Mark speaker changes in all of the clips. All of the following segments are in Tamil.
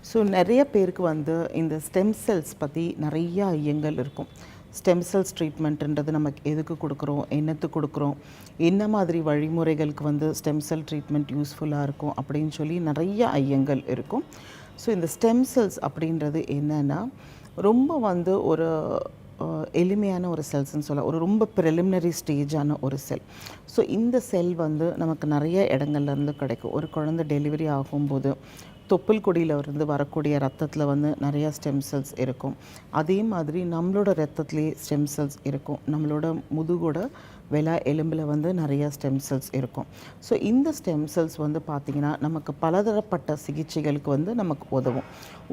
Speaker 1: ஸோ நிறைய பேருக்கு வந்து இந்த ஸ்டெம் செல்ஸ் பற்றி நிறைய ஐயங்கள் இருக்கும். ஸ்டெம் செல்ஸ் ட்ரீட்மெண்ட்டுன்றது நமக்கு எதுக்கு கொடுக்குறோம், என்னத்துக்கு கொடுக்குறோம், என்ன மாதிரி வழிமுறைகளுக்கு வந்து ஸ்டெம் செல் ட்ரீட்மெண்ட் யூஸ்ஃபுல்லாக இருக்கும் அப்படின்னு சொல்லி நிறைய ஐயங்கள் இருக்கும். ஸோ இந்த ஸ்டெம் செல்ஸ் அப்படின்றது என்னென்னா ரொம்ப வந்து ஒரு எளிமையான ஒரு செல்ஸ்ன்னு சொல்லலாம். ஒரு ரொம்ப ப்ரிலிமினரி ஸ்டேஜான ஒரு செல். ஸோ இந்த செல் வந்து நமக்கு நிறைய இடங்கள்லேருந்து கிடைக்கும். ஒரு குழந்தை டெலிவரி ஆகும்போது தொப்புள் கொடியில் இருந்து வரக்கூடிய ரத்தத்தில் வந்து நிறையா ஸ்டெம் செல்ஸ் இருக்கும். அதே மாதிரி நம்மளோட ரத்தத்துலேயே ஸ்டெம் செல்ஸ் இருக்கும். நம்மளோட முதுகோட விலா எலும்பில் வந்து நிறையா ஸ்டெம் செல்ஸ் இருக்கும். ஸோ இந்த ஸ்டெம் செல்ஸ் வந்து பார்த்திங்கன்னா நமக்கு பலதரப்பட்ட சிகிச்சைகளுக்கு வந்து நமக்கு உதவும்.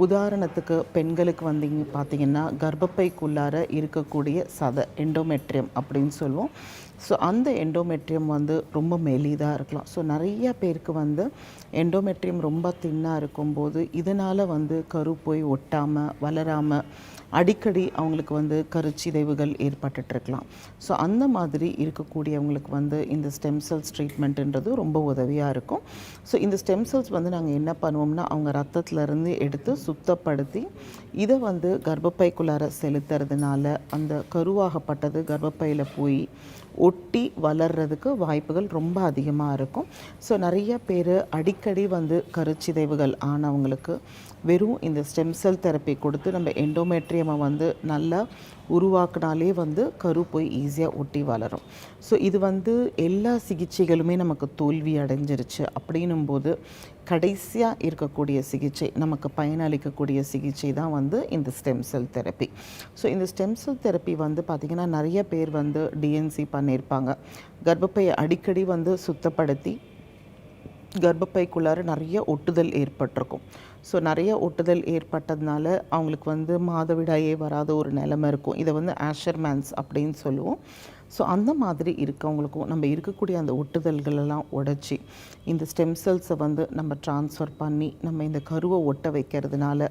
Speaker 1: உதாரணத்துக்கு பெண்களுக்கு வந்தீங்க பார்த்திங்கன்னா கர்ப்பப்பைக்குள்ளார இருக்கக்கூடிய சதை எண்டோமெட்ரியம் அப்படின்னு சொல்லுவோம். ஸோ அந்த எண்டோமெட்ரியம் வந்து ரொம்ப மெலிதாக இருக்கலாம். ஸோ நிறைய பேருக்கு வந்து எண்டோமெட்ரியம் ரொம்ப தின்னாக இருக்கும்போது இதனால் வந்து கரு போய் ஒட்டாமல் வளராமல் அடிக்கடி அவங்களுக்கு வந்து கருச்சிதைவுகள் ஏற்பட்டுருக்கலாம். ஸோ அந்த மாதிரி இருக்கக்கூடியவங்களுக்கு வந்து இந்த ஸ்டெம் செல்ஸ் ட்ரீட்மெண்ட்டுன்றது ரொம்ப உதவியாக இருக்கும். ஸோ இந்த ஸ்டெம் செல்ஸ் வந்து நாங்கள் என்ன பண்ணுவோம்னா அவங்க ரத்தத்துலேருந்து எடுத்து சுத்தப்படுத்தி இதை வந்து கர்ப்பப்பைக்குள்ளார செலுத்துறதுனால அந்த கருவாகப்பட்டது கர்ப்பப்பையில் போய் ஒட்டி வளர்கிறதுக்கு வாய்ப்புகள் ரொம்ப அதிகமாக இருக்கும். ஸோ நிறைய பேர் அடிக்கடி வந்து கருச்சிதைவுகள் ஆனவங்களுக்கு வெறும் இந்த ஸ்டெம் செல் தெரப்பி கொடுத்து நம்ம எண்டோமெட்ரியமை வந்து நல்லா உருவாக்குனாலே வந்து கரு போய் ஈஸியாக ஒட்டி வளரும். ஸோ இது வந்து எல்லா சிகிச்சைகளுமே நமக்கு தோல்வி அடைஞ்சிருச்சு அப்படின்னும்போது கடைசியாக இருக்கக்கூடிய சிகிச்சை நமக்கு பயனளிக்கக்கூடிய சிகிச்சை தான் வந்து இந்த ஸ்டெம் செல் தெரப்பி. ஸோ இந்த ஸ்டெம் செல் தெரப்பி வந்து பார்த்திங்கன்னா நிறைய பேர் வந்து டிஎன்சி பண்ணியிருப்பாங்க. கர்ப்பப்பையை அடிக்கடி வந்து சுத்தப்படுத்தி கர்ப்பப்பைக்குள்ளார நிறைய ஒட்டுதல் ஏற்பட்டிருக்கும். ஸோ நிறைய ஒட்டுதல் ஏற்பட்டதுனால அவங்களுக்கு வந்து மாதவிடாயே வராத ஒரு நிலைமை இருக்கும். இதை வந்து ஆஷர்மேன்ஸ் அப்படின்னு சொல்லுவோம். ஸோ அந்த மாதிரி இருக்கவங்களுக்கும் நம்ம இருக்கக்கூடிய அந்த ஒட்டுதல்களெல்லாம் உடைச்சி இந்த ஸ்டெம் செல்ஸை வந்து நம்ம ட்ரான்ஸ்ஃபர் பண்ணி நம்ம இந்த கருவை ஒட்ட வைக்கிறதுனால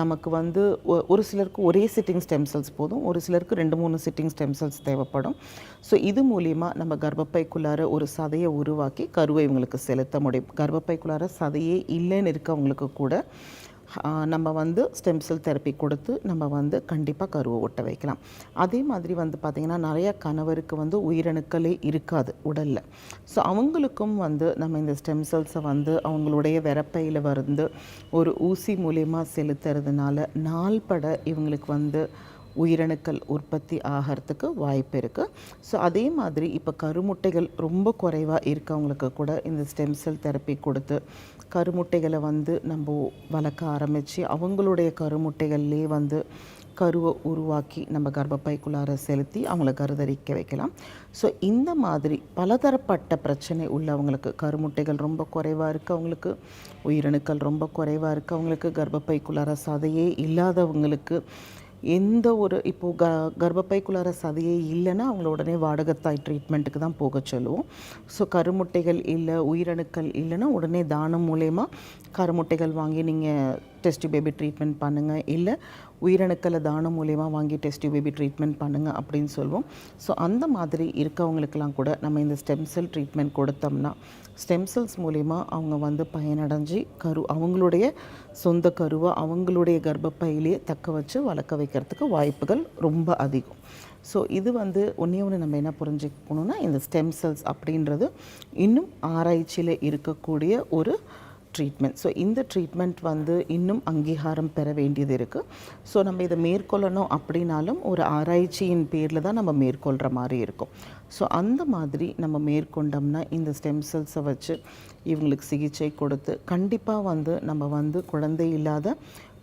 Speaker 1: நமக்கு வந்து ஒரு சிலருக்கு ஒரே சிட்டிங் ஸ்டெம் செல்ஸ் போதும், ஒரு சிலருக்கு 2-3 சிட்டிங் ஸ்டெம் செல்ஸ் தேவைப்படும். ஸோ இது மூலிமா நம்ம கர்ப்பப்பைக்குள்ளார ஒரு சதையை உருவாக்கி கருவை இவங்களுக்கு செலுத்த முடியும். கர்ப்பப்பைக்குள்ளார சதையே இல்லைன்னு இருக்கவங்களுக்கு கூட நம்ம வந்து ஸ்டெம் செல் தெரப்பி கொடுத்து நம்ம வந்து கண்டிப்பாக கருவை ஒட்ட வைக்கலாம். அதே மாதிரி வந்து பார்த்திங்கன்னா நிறையா கணவருக்கு வந்து உயிரணுக்களே இருக்காது உடலில். ஸோ அவங்களுக்கும் வந்து நம்ம இந்த ஸ்டெம் செல்ஸை வந்து அவங்களுடைய விரப்பையில் வந்து ஒரு ஊசி மூலயமா செலுத்துறதுனால நாள்பட இவங்களுக்கு வந்து உயிரணுக்கள் உற்பத்தி ஆகிறதுக்கு வாய்ப்பு இருக்குது. ஸோ அதே மாதிரி இப்போ கருமுட்டைகள் ரொம்ப குறைவாக இருக்கவங்களுக்கு கூட இந்த ஸ்டெம் செல் தெரப்பி கொடுத்து கருமுட்டைகளை வந்து நம்ம வளர்க்க ஆரம்பித்து அவங்களுடைய கருமுட்டைகள்லேயே வந்து கருவை உருவாக்கி நம்ம கர்ப்பப்பைக்குள்ளார செலுத்தி அவங்கள கருதரிக்க வைக்கலாம். ஸோ இந்த மாதிரி பலதரப்பட்ட பிரச்சனை உள்ளவங்களுக்கு கருமுட்டைகள் ரொம்ப குறைவாக இருக்குது, அவங்களுக்கு உயிரணுக்கள் ரொம்ப குறைவாக இருக்குது, அவங்களுக்கு கர்ப்பப்பைக்குள்ளார சதையே இல்லாதவங்களுக்கு எந்த ஒரு இப்போது கர்ப்பப்பைக்குள்ளார சதையே இல்லைன்னா அவங்கள உடனே வாடகத்தாய் ட்ரீட்மெண்ட்டுக்கு தான் போக சொல்லுவோம். ஸோ கருமுட்டைகள் இல்லை உயிரணுக்கள் இல்லைன்னா உடனே தானம் மூலயமா கருமுட்டைகள் வாங்கி நீங்கள் டெஸ்ட் பேபி ட்ரீட்மெண்ட் பண்ணுங்கள், இல்லை உயிரணுக்களை தானம் மூலயமா வாங்கி டெஸ்ட் பேபி ட்ரீட்மெண்ட் பண்ணுங்கள் அப்படின்னு சொல்லுவோம். ஸோ அந்த மாதிரி இருக்கவங்களுக்கெல்லாம் கூட நம்ம இந்த ஸ்டெம் செல் ட்ரீட்மெண்ட் கொடுத்தோம்னா ஸ்டெம் செல்ஸ் மூலயமா அவங்க வந்து பயனடைஞ்சு அவங்களுடைய சொந்த கருவை அவங்களுடைய கர்ப்பப்பையிலேயே தக்க வச்சு வளர்க்க வைக்கிறதுக்கு வாய்ப்புகள் ரொம்ப அதிகம். ஸோ இது வந்து ஒன்று நம்ம என்ன புரிஞ்சுக்கணுன்னா இந்த ஸ்டெம் செல்ஸ் அப்படின்றது இன்னும் ஆராய்ச்சியில் இருக்கக்கூடிய ஒரு ட்ரீட்மெண்ட். ஸோ இந்த ட்ரீட்மெண்ட் வந்து இன்னும் அங்கீகாரம் பெற வேண்டியது இருக்குது. ஸோ நம்ம இதை மேற்கொள்ளணும் அப்படின்னாலும் ஒரு ஆராய்ச்சியின் பேரில் தான் நம்ம மேற்கொள்கிற மாதிரி இருக்கும். ஸோ அந்த மாதிரி நம்ம மேற்கொண்டோம்னா இந்த ஸ்டெம் செல்ஸை வச்சு இவங்களுக்கு சிகிச்சை கொடுத்து கண்டிப்பாக வந்து நம்ம வந்து குழந்தை இல்லாத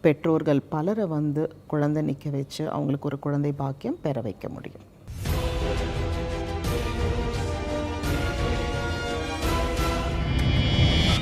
Speaker 1: பெற்றோர்கள் பலரை வந்து குழந்தை நிற்க வச்சு அவங்களுக்கு ஒரு குழந்தை பாக்கியம் பெற வைக்க முடியும்.